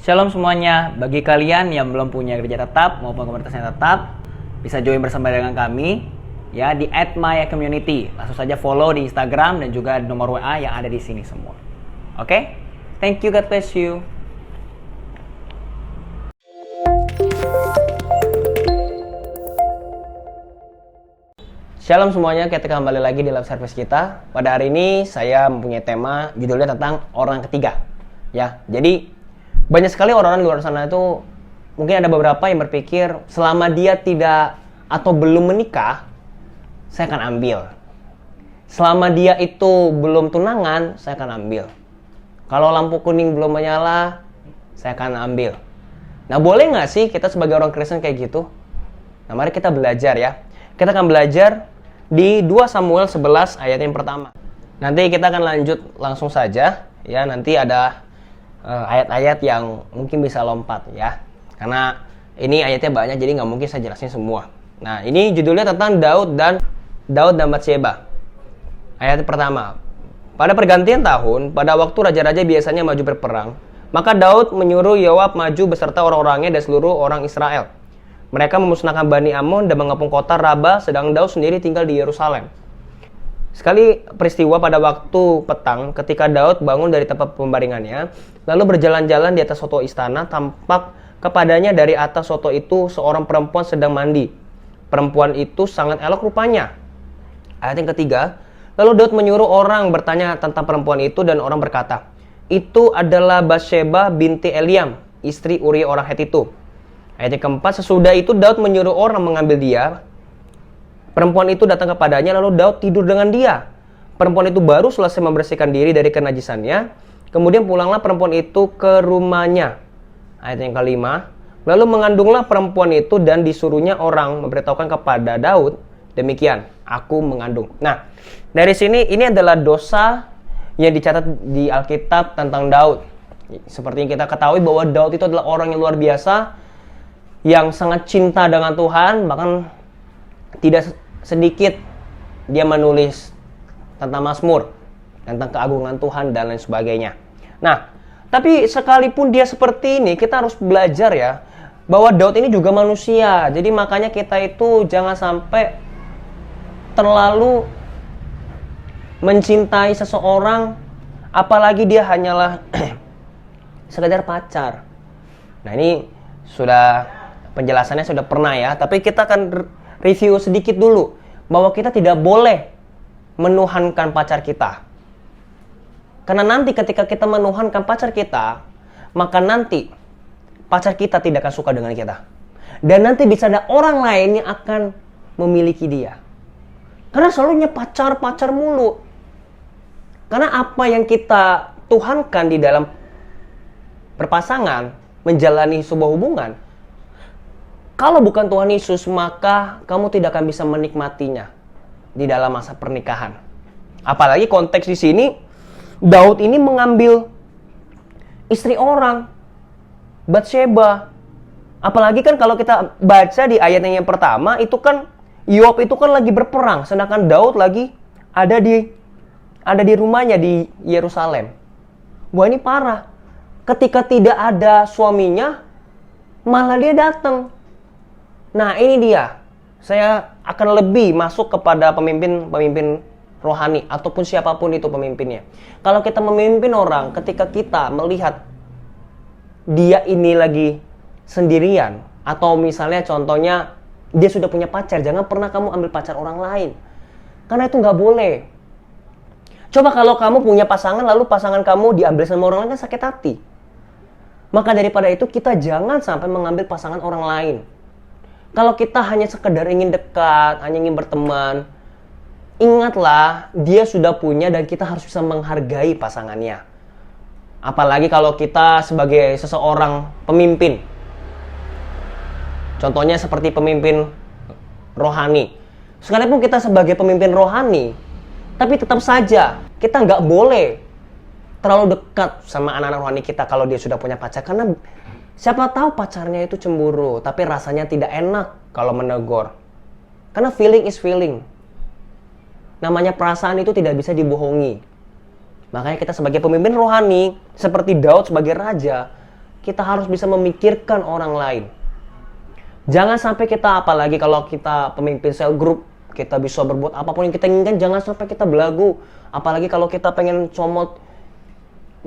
Shalom semuanya, bagi kalian yang belum punya gereja tetap maupun komunitas yang tetap, bisa join bersama dengan kami ya di @mycommunity. Langsung saja follow di Instagram dan juga nomor WA yang ada di sini semua. Oke? Thank you, God bless you. Shalom semuanya, kita kembali lagi di live service kita. Pada hari ini saya mempunyai tema judulnya tentang orang ketiga. Ya, jadi banyak sekali orang-orang di luar sana itu mungkin ada beberapa yang berpikir selama dia tidak atau belum menikah, saya akan ambil. Selama dia itu belum tunangan, saya akan ambil. Kalau lampu kuning belum menyala, saya akan ambil. Nah, boleh nggak sih kita sebagai orang Kristen kayak gitu? Nah, mari kita belajar ya. Kita akan belajar di 2 Samuel 11 ayat yang pertama. Nanti kita akan lanjut langsung saja ya. Nanti ada ayat-ayat yang mungkin bisa lompat ya, karena ini ayatnya banyak jadi nggak mungkin saya jelasin semua. Nah, ini judulnya tentang Daud dan Batsyeba. Ayat pertama, pada pergantian tahun, pada waktu raja-raja biasanya maju berperang, maka Daud menyuruh Yoab maju beserta orang-orangnya dan seluruh orang Israel. Mereka memusnahkan Bani Amon dan mengepung kota Raba, sedang Daud sendiri tinggal di Yerusalem. Sekali peristiwa pada waktu petang, ketika Daud bangun dari tempat pembaringannya, lalu berjalan-jalan di atas soto istana, tampak kepadanya dari atas soto itu seorang perempuan sedang mandi. Perempuan itu sangat elok rupanya. Ayat yang ketiga, lalu Daud menyuruh orang bertanya tentang perempuan itu dan orang berkata, itu adalah Batsyeba binti Eliam, istri Uria orang Het itu. Ayat yang keempat, sesudah itu Daud menyuruh orang mengambil dia. Perempuan itu datang kepadanya, lalu Daud tidur dengan dia. Perempuan itu baru selesai membersihkan diri dari kenajisannya. Kemudian pulanglah perempuan itu ke rumahnya. Ayat yang kelima, lalu mengandunglah perempuan itu dan disuruhnya orang memberitahukan kepada Daud, demikian, aku mengandung. Nah, dari sini ini adalah dosa yang dicatat di Alkitab tentang Daud. Seperti yang kita ketahui bahwa Daud itu adalah orang yang luar biasa, yang sangat cinta dengan Tuhan, bahkan tidak sedikit dia menulis tentang Mazmur, tentang keagungan Tuhan dan lain sebagainya. Nah, tapi sekalipun dia seperti ini, kita harus belajar ya, bahwa Daud ini juga manusia. Jadi makanya kita itu jangan sampai terlalu mencintai seseorang, apalagi dia hanyalah sekedar pacar. Nah, ini sudah penjelasannya sudah pernah ya, tapi kita akan review sedikit dulu bahwa kita tidak boleh menuhankan pacar kita. Karena nanti ketika kita menuhankan pacar kita, maka nanti pacar kita tidak akan suka dengan kita. Dan nanti bisa ada orang lain yang akan memiliki dia. Karena selalunya pacar mulu. Karena apa yang kita tuhankan di dalam berpasangan, menjalani sebuah hubungan, kalau bukan Tuhan Yesus, maka kamu tidak akan bisa menikmatinya di dalam masa pernikahan. Apalagi konteks di sini, Daud ini mengambil istri orang, Batsyeba. Apalagi kan kalau kita baca di ayat yang pertama, itu kan Yoab itu kan lagi berperang, sedangkan Daud lagi ada di rumahnya di Yerusalem. Wah, ini parah. Ketika tidak ada suaminya, malah dia datang. Nah, ini dia. Saya akan lebih masuk kepada pemimpin rohani ataupun siapapun itu pemimpinnya. Kalau kita memimpin orang, ketika kita melihat dia ini lagi sendirian, atau misalnya contohnya dia sudah punya pacar, jangan pernah kamu ambil pacar orang lain. Karena itu nggak boleh. Coba kalau kamu punya pasangan, lalu pasangan kamu diambil sama orang lain, kan sakit hati. Maka daripada itu kita jangan sampai mengambil pasangan orang lain. Kalau kita hanya sekedar ingin dekat, hanya ingin berteman, ingatlah dia sudah punya dan kita harus bisa menghargai pasangannya. Apalagi kalau kita sebagai seseorang pemimpin. Contohnya seperti pemimpin rohani. Sekalipun kita sebagai pemimpin rohani, tapi tetap saja kita nggak boleh terlalu dekat sama anak-anak rohani kita kalau dia sudah punya pacar. Karena siapa tahu pacarnya itu cemburu, tapi rasanya tidak enak kalau menegur. Karena feeling is feeling. Namanya perasaan itu tidak bisa dibohongi. Makanya kita sebagai pemimpin rohani, seperti Daud sebagai raja, kita harus bisa memikirkan orang lain. Jangan sampai kita, apalagi kalau kita pemimpin sel group, kita bisa berbuat apapun yang kita inginkan, jangan sampai kita belagu. Apalagi kalau kita pengen comot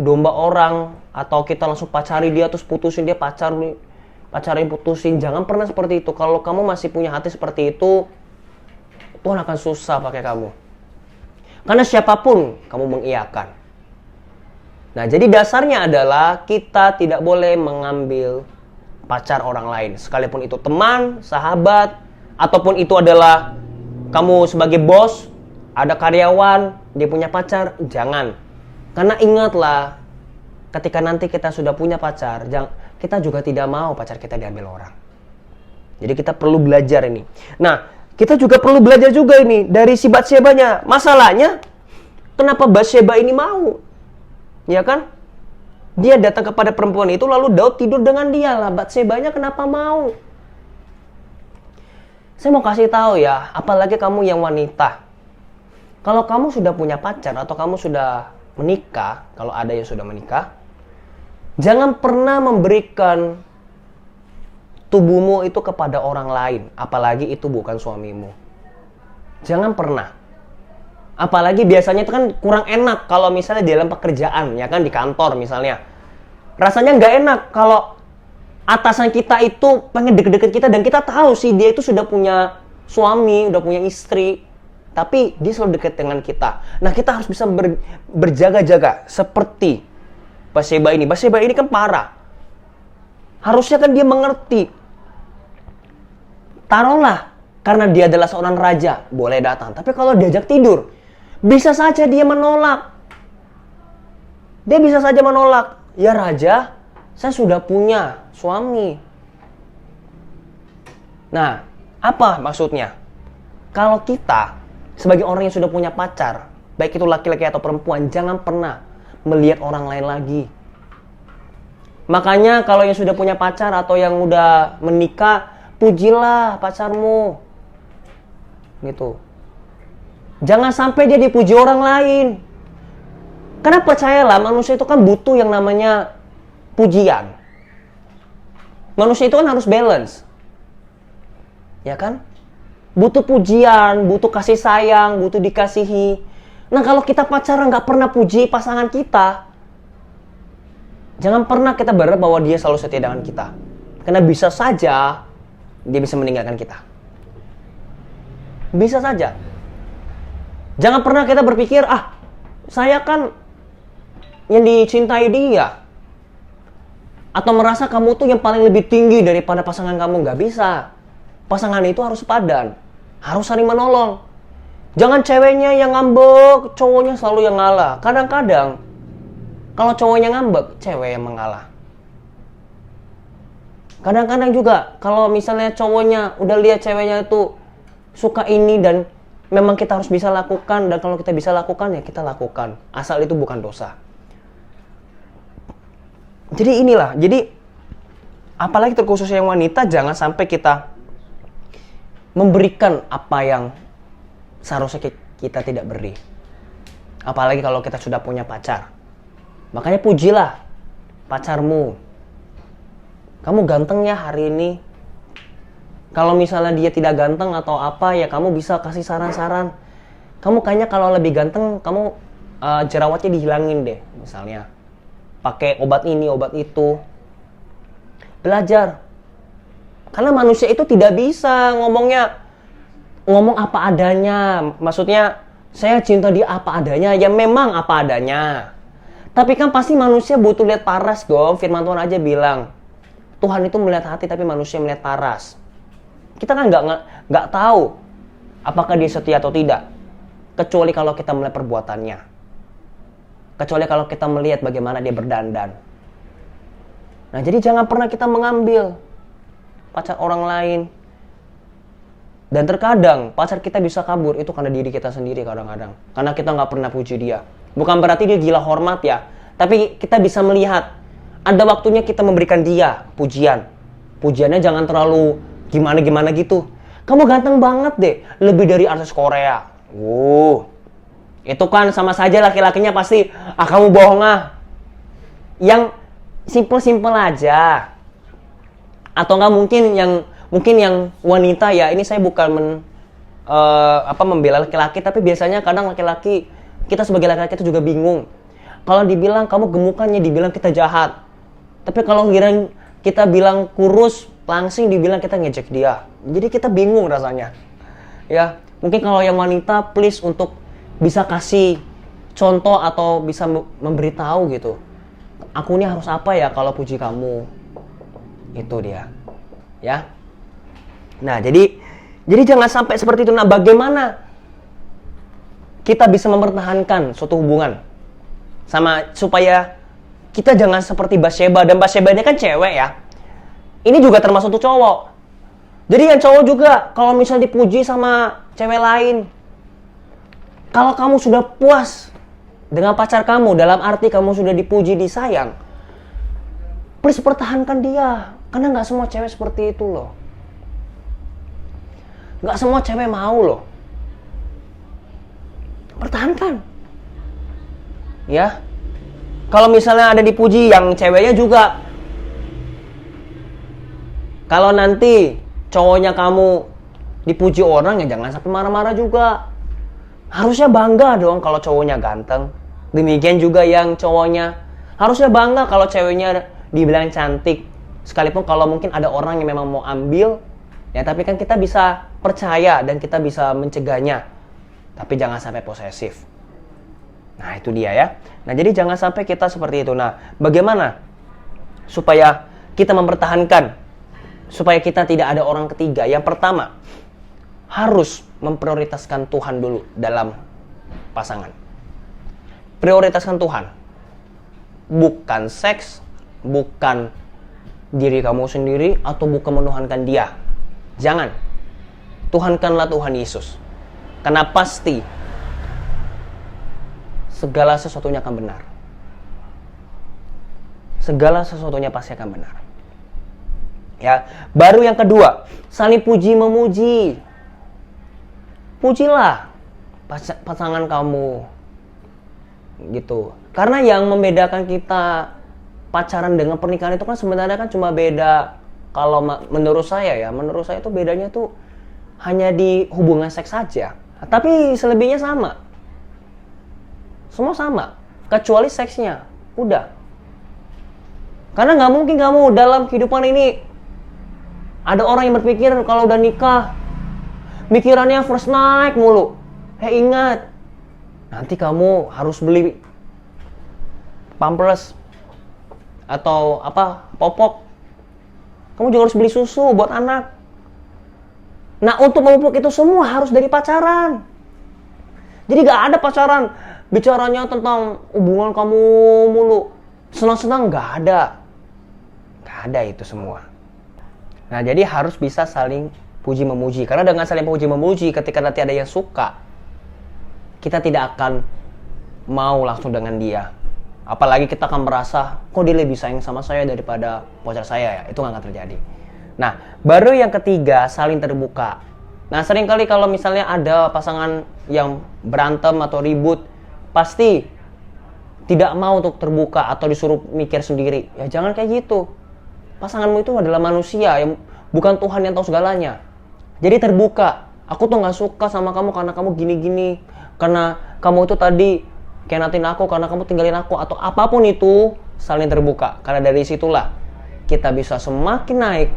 domba orang, atau kita langsung pacari dia terus putusin dia, pacarin putusin. Jangan pernah seperti itu. Kalau kamu masih punya hati seperti itu, Tuhan akan susah pakai kamu. Karena siapapun kamu mengiyakan. Nah, jadi dasarnya adalah kita tidak boleh mengambil pacar orang lain. Sekalipun itu teman, sahabat, ataupun itu adalah kamu sebagai bos, ada karyawan, dia punya pacar, jangan. Karena ingatlah, ketika nanti kita sudah punya pacar, kita juga tidak mau pacar kita diambil orang. Jadi kita perlu belajar ini. Nah, kita juga perlu belajar juga ini dari si Batsyebanya. Masalahnya, kenapa Batsyeba ini mau? Ya kan? Dia datang kepada perempuan itu, lalu Daud tidur dengan dia lah. Batsyebanya kenapa mau? Saya mau kasih tahu ya, apalagi kamu yang wanita. Kalau kamu sudah punya pacar atau kamu sudah menikah, kalau ada yang sudah menikah, jangan pernah memberikan tubuhmu itu kepada orang lain, apalagi itu bukan suamimu. Jangan pernah. Apalagi biasanya itu kan kurang enak kalau misalnya di dalam pekerjaan, ya kan, di kantor misalnya. Rasanya nggak enak kalau atasan kita itu pengen deket-deket kita dan kita tahu sih dia itu sudah punya suami, udah punya istri, tapi dia selalu dekat dengan kita. Nah, kita harus bisa berjaga-jaga seperti Batsyeba ini. Batsyeba ini kan parah. Harusnya kan dia mengerti. Taruhlah, karena dia adalah seorang raja, boleh datang. Tapi kalau diajak tidur, bisa saja dia menolak. Dia bisa saja menolak. Ya raja, saya sudah punya suami. Nah, apa maksudnya? Kalau kita, sebagai orang yang sudah punya pacar, baik itu laki-laki atau perempuan, jangan pernah melihat orang lain lagi. Makanya kalau yang sudah punya pacar atau yang udah menikah, pujilah pacarmu. Gitu. Jangan sampai dia dipuji orang lain. Karena percayalah, manusia itu kan butuh yang namanya pujian. Manusia itu kan harus balance. Ya kan? Butuh pujian, butuh kasih sayang, butuh dikasihi. Nah, kalau kita pacaran nggak pernah puji pasangan kita, jangan pernah kita berharap bahwa dia selalu setia dengan kita. Karena bisa saja dia bisa meninggalkan kita. Bisa saja. Jangan pernah kita berpikir, saya kan yang dicintai dia. Atau merasa kamu tuh yang paling lebih tinggi daripada pasangan kamu. Nggak bisa. Pasangan itu harus sepadan. Harus saling menolong. Jangan ceweknya yang ngambek, cowoknya selalu yang ngalah. Kadang-kadang, kalau cowoknya ngambek, cewek yang mengalah. Kadang-kadang juga, kalau misalnya cowoknya udah lihat ceweknya itu suka ini dan memang kita harus bisa lakukan, dan kalau kita bisa lakukan, ya kita lakukan. Asal itu bukan dosa. Jadi inilah, apalagi terkhusus yang wanita, jangan sampai kita memberikan apa yang seharusnya kita tidak beri. Apalagi kalau kita sudah punya pacar. Makanya pujilah pacarmu. Kamu ganteng ya hari ini. Kalau misalnya dia tidak ganteng atau apa, ya kamu bisa kasih saran-saran. Kamu kayaknya kalau lebih ganteng, kamu jerawatnya dihilangin deh, misalnya. Pakai obat ini, obat itu. Belajar. Karena manusia itu tidak bisa ngomong apa adanya. Maksudnya, saya cinta dia apa adanya. Ya memang apa adanya. Tapi kan pasti manusia butuh lihat paras dong. Firman Tuhan aja bilang, Tuhan itu melihat hati tapi manusia melihat paras. Kita kan nggak tahu apakah dia setia atau tidak. Kecuali kalau kita melihat perbuatannya. Kecuali kalau kita melihat bagaimana dia berdandan. Nah, jadi jangan pernah kita mengambil pacar orang lain. Dan terkadang pacar kita bisa kabur itu karena diri kita sendiri kadang-kadang. Karena kita nggak pernah puji dia. Bukan berarti dia gila hormat ya. Tapi kita bisa melihat ada waktunya kita memberikan dia pujian. Pujiannya jangan terlalu gimana-gimana gitu. Kamu ganteng banget deh, lebih dari artis Korea. Itu kan sama saja laki-lakinya pasti, kamu bohong ah. Yang Simple aja. Atau nggak mungkin yang wanita ya, ini saya bukan membela laki-laki, tapi biasanya kadang laki-laki, kita sebagai laki-laki itu juga bingung. Kalau dibilang kamu gemukannya, dibilang kita jahat. Tapi kalau kita bilang kurus, langsing, dibilang kita ngejek dia. Jadi kita bingung rasanya. Ya, mungkin kalau yang wanita, please untuk bisa kasih contoh atau bisa memberitahu gitu. Aku ini harus apa ya kalau puji kamu? Itu dia. Ya. Nah, jadi jangan sampai seperti itu. Nah, bagaimana kita bisa mempertahankan suatu hubungan supaya kita jangan seperti Bathsheba, dan Bathsheba ini kan cewek ya. Ini juga termasuk tuh cowok. Jadi yang cowok juga kalau misalnya dipuji sama cewek lain, kalau kamu sudah puas dengan pacar kamu, dalam arti kamu sudah dipuji, disayang, please pertahankan dia. Karena nggak semua cewek seperti itu loh. Nggak semua cewek mau loh. Pertahankan. Ya. Kalau misalnya ada dipuji, yang ceweknya juga. Kalau nanti cowoknya kamu dipuji orang, ya jangan sampai marah-marah juga. Harusnya bangga dong kalau cowoknya ganteng. Demikian juga yang cowoknya. Harusnya bangga kalau ceweknya dibilang cantik. Sekalipun kalau mungkin ada orang yang memang mau ambil, ya tapi kan kita bisa percaya dan kita bisa mencegahnya. Tapi jangan sampai posesif. Nah, itu dia ya. Nah, jadi jangan sampai kita seperti itu. Nah, bagaimana supaya kita mempertahankan, supaya kita tidak ada orang ketiga? Yang pertama, harus memprioritaskan Tuhan dulu dalam pasangan. Prioritaskan Tuhan. Bukan seks, bukan diri kamu sendiri, atau bukan menuhankan dia. Jangan. Tuhankanlah Tuhan Yesus. Karena pasti segala sesuatunya akan benar. Segala sesuatunya pasti akan benar. Ya, baru yang kedua, saling puji memuji. Pujilah pasangan kamu. Gitu. Karena yang membedakan kita pacaran dengan pernikahan itu kan sebenarnya kan cuma beda, kalau menurut saya itu bedanya tuh hanya di hubungan seks saja. Tapi selebihnya sama. Semua sama, kecuali seksnya. Udah. Karena nggak mungkin kamu dalam kehidupan ini ada orang yang berpikir kalau udah nikah mikirannya first night mulu. Ingat, nanti kamu harus beli pampers atau popok. Kamu juga harus beli susu buat anak. Nah, untuk memupuk itu semua harus dari pacaran. Jadi gak ada pacaran bicaranya tentang hubungan kamu mulu, senang-senang, gak ada. Gak ada itu semua. Nah, jadi harus bisa saling puji memuji. Karena dengan saling puji memuji, ketika nanti ada yang suka, kita tidak akan mau langsung dengan dia. Apalagi kita akan merasa, kok dia lebih sayang sama saya daripada pacar saya ya. Itu gak akan terjadi. Nah, baru yang ketiga, saling terbuka. Nah, seringkali kalau misalnya ada pasangan yang berantem atau ribut, pasti tidak mau untuk terbuka atau disuruh mikir sendiri. Ya jangan kayak gitu. Pasanganmu itu adalah manusia, yang bukan Tuhan yang tahu segalanya. Jadi terbuka. Aku tuh gak suka sama kamu karena kamu gini-gini. Karena kamu itu tadi khianatin aku, karena kamu tinggalin aku, atau apapun itu, saling terbuka. Karena dari situlah kita bisa semakin naik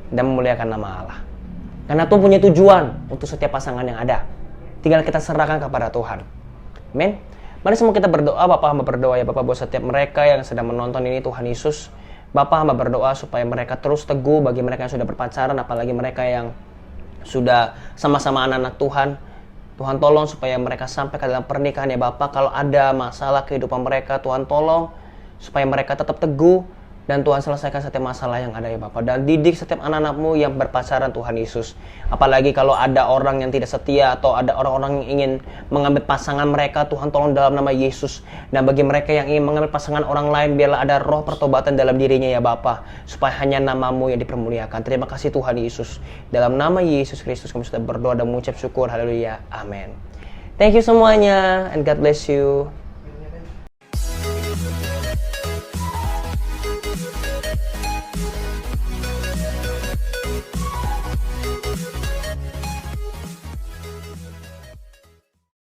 dan memuliakan nama Allah. Karena Tuhan punya tujuan untuk setiap pasangan yang ada. Tinggal kita serahkan kepada Tuhan. Amin. Mari semua kita berdoa. Bapak hamba berdoa ya Bapak buat setiap mereka yang sedang menonton ini, Tuhan Yesus. Bapak hamba berdoa supaya mereka terus teguh, bagi mereka yang sudah berpacaran, apalagi mereka yang sudah sama-sama anak-anak Tuhan. Tuhan tolong supaya mereka sampai ke dalam pernikahan ya Bapak. Kalau ada masalah kehidupan mereka, Tuhan tolong supaya mereka tetap teguh. Dan Tuhan selesaikan setiap masalah yang ada ya Bapak. Dan didik setiap anak-anak-Mu yang berpacaran Tuhan Yesus. Apalagi kalau ada orang yang tidak setia atau ada orang-orang yang ingin mengambil pasangan mereka, Tuhan tolong dalam nama Yesus. Dan bagi mereka yang ingin mengambil pasangan orang lain, biarlah ada roh pertobatan dalam dirinya ya Bapak. Supaya hanya nama-Mu yang dipermuliakan. Terima kasih Tuhan Yesus. Dalam nama Yesus Kristus kami sudah berdoa dan mengucap syukur. Haleluya. Amin. Thank you semuanya and God bless you.